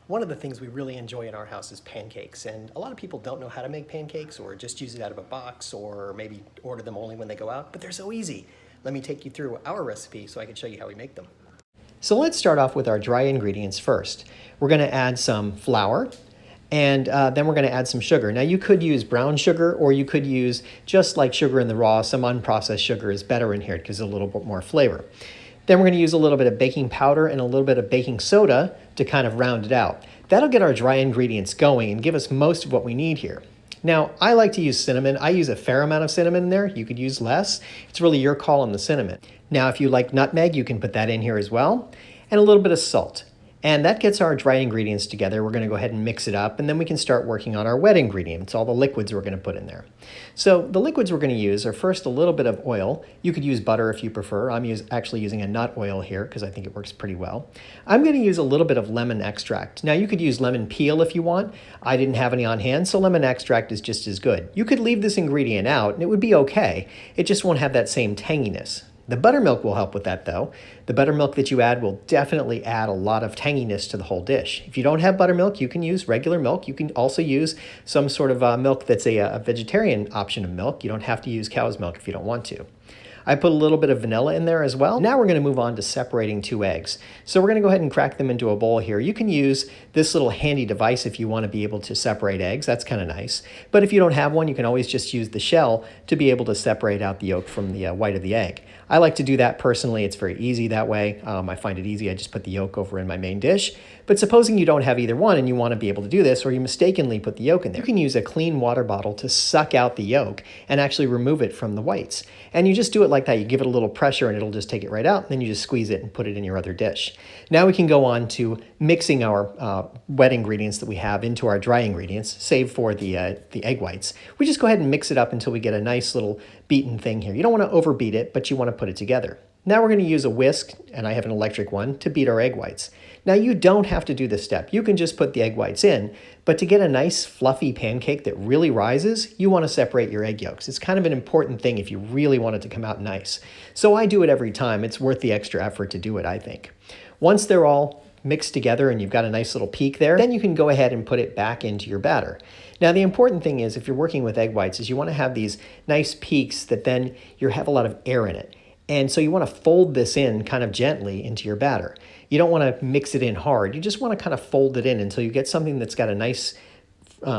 One of the things we really enjoy in our house is pancakes, and a lot of people don't know how to make pancakes or just use it out of a box or maybe order them only when they go out, but they're so easy. Let me take you through our recipe so I can show you how we make them. So let's start off with our dry ingredients first. We're going to add some flour, and then we're going to add some sugar. Now you could use brown sugar, or you could use just like sugar in the raw. Some unprocessed sugar is better in here because it's a little bit more flavor. Then we're going to use a little bit of baking powder and a little bit of baking soda to kind of round it out. That'll get our dry ingredients going and give us most of what we need here. Now, I like to use cinnamon. I use a fair amount of cinnamon in there. You could use less. It's really your call on the cinnamon. Now, if you like nutmeg, you can put that in here as well, and a little bit of salt. And that gets our dry ingredients together. We're going to go ahead and mix it up, and then we can start working on our wet ingredients, all the liquids we're going to put in there. So the liquids we're going to use are first a little bit of oil. You could use butter if you prefer. I'm actually using a nut oil here because I think it works pretty well. I'm going to use a little bit of lemon extract. Now you could use lemon peel if you want. I didn't have any on hand, so lemon extract is just as good. You could leave this ingredient out and it would be okay. It just won't have that same tanginess. The buttermilk will help with that though. The buttermilk that you add will definitely add a lot of tanginess to the whole dish. If you don't have buttermilk, you can use regular milk. You can also use some sort of milk that's a vegetarian option of milk. You don't have to use cow's milk if you don't want to. I put a little bit of vanilla in there as well. Now we're going to move on to separating two eggs. So we're going to go ahead and crack them into a bowl here. You can use this little handy device if you want to be able to separate eggs. That's kind of nice. But if you don't have one, you can always just use the shell to be able to separate out the yolk from the white of the egg. I like to do that personally. It's very easy that way. I find it easy. I just put the yolk over in my main dish. But supposing you don't have either one and you want to be able to do this, or you mistakenly put the yolk in there, you can use a clean water bottle to suck out the yolk and actually remove it from the whites. And you just do it like that. You give it a little pressure and it'll just take it right out. And then you just squeeze it and put it in your other dish. Now we can go on to mixing our wet ingredients that we have into our dry ingredients, save for the egg whites. We just go ahead and mix it up until we get a nice little beaten thing here. You don't want to overbeat it, but you want to put it together. Now we're going to use a whisk, and I have an electric one, to beat our egg whites. Now you don't have to do this step. You can just put the egg whites in, but to get a nice fluffy pancake that really rises, you want to separate your egg yolks. It's kind of an important thing if you really want it to come out nice. So I do it every time. It's worth the extra effort to do it, I think. Once they're all mixed together and you've got a nice little peak there, then you can go ahead and put it back into your batter. Now the important thing is, if you're working with egg whites, is you want to have these nice peaks that then you have a lot of air in it. And so you want to fold this in kind of gently into your batter. You don't want to mix it in hard. You just want to kind of fold it in until you get something that's got a nice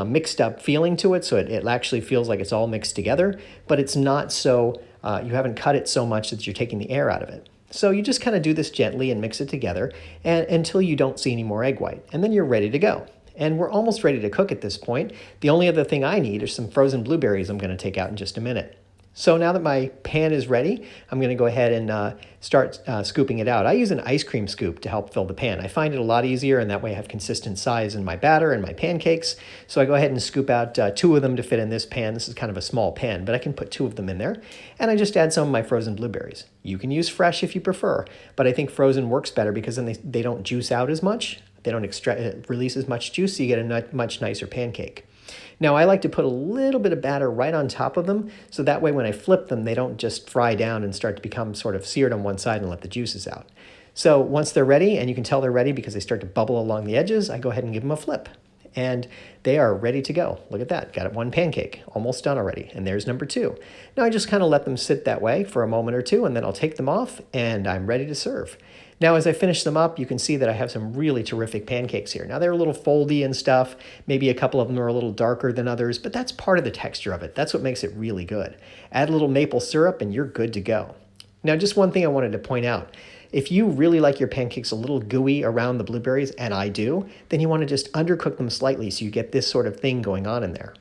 mixed up feeling to it, so it actually feels like it's all mixed together, but it's not so, you haven't cut it so much that you're taking the air out of it. So you just kind of do this gently and mix it together until you don't see any more egg white, and then you're ready to go. And we're almost ready to cook at this point. The only other thing I need are some frozen blueberries I'm going to take out in just a minute. So now that my pan is ready, I'm going to go ahead and start scooping it out. I use an ice cream scoop to help fill the pan. I find it a lot easier, and that way I have consistent size in my batter and my pancakes. So I go ahead and scoop out two of them to fit in this pan. This is kind of a small pan, but I can put two of them in there. And I just add some of my frozen blueberries. You can use fresh if you prefer, but I think frozen works better because then they don't juice out as much. They don't release as much juice, so you get a much nicer pancake. Now I like to put a little bit of batter right on top of them, so that way when I flip them, they don't just fry down and start to become sort of seared on one side and let the juices out. So once they're ready, and you can tell they're ready because they start to bubble along the edges, I go ahead and give them a flip. And they are ready to go. Look at that, got it, one pancake, almost done already. And there's number two. Now I just kind of let them sit that way for a moment or two, and then I'll take them off and I'm ready to serve. Now, as I finish them up, you can see that I have some really terrific pancakes here. Now, they're a little foldy and stuff. Maybe a couple of them are a little darker than others, but that's part of the texture of it. That's what makes it really good. Add a little maple syrup and you're good to go. Now, just one thing I wanted to point out. If you really like your pancakes a little gooey around the blueberries, and I do, then you want to just undercook them slightly so you get this sort of thing going on in there.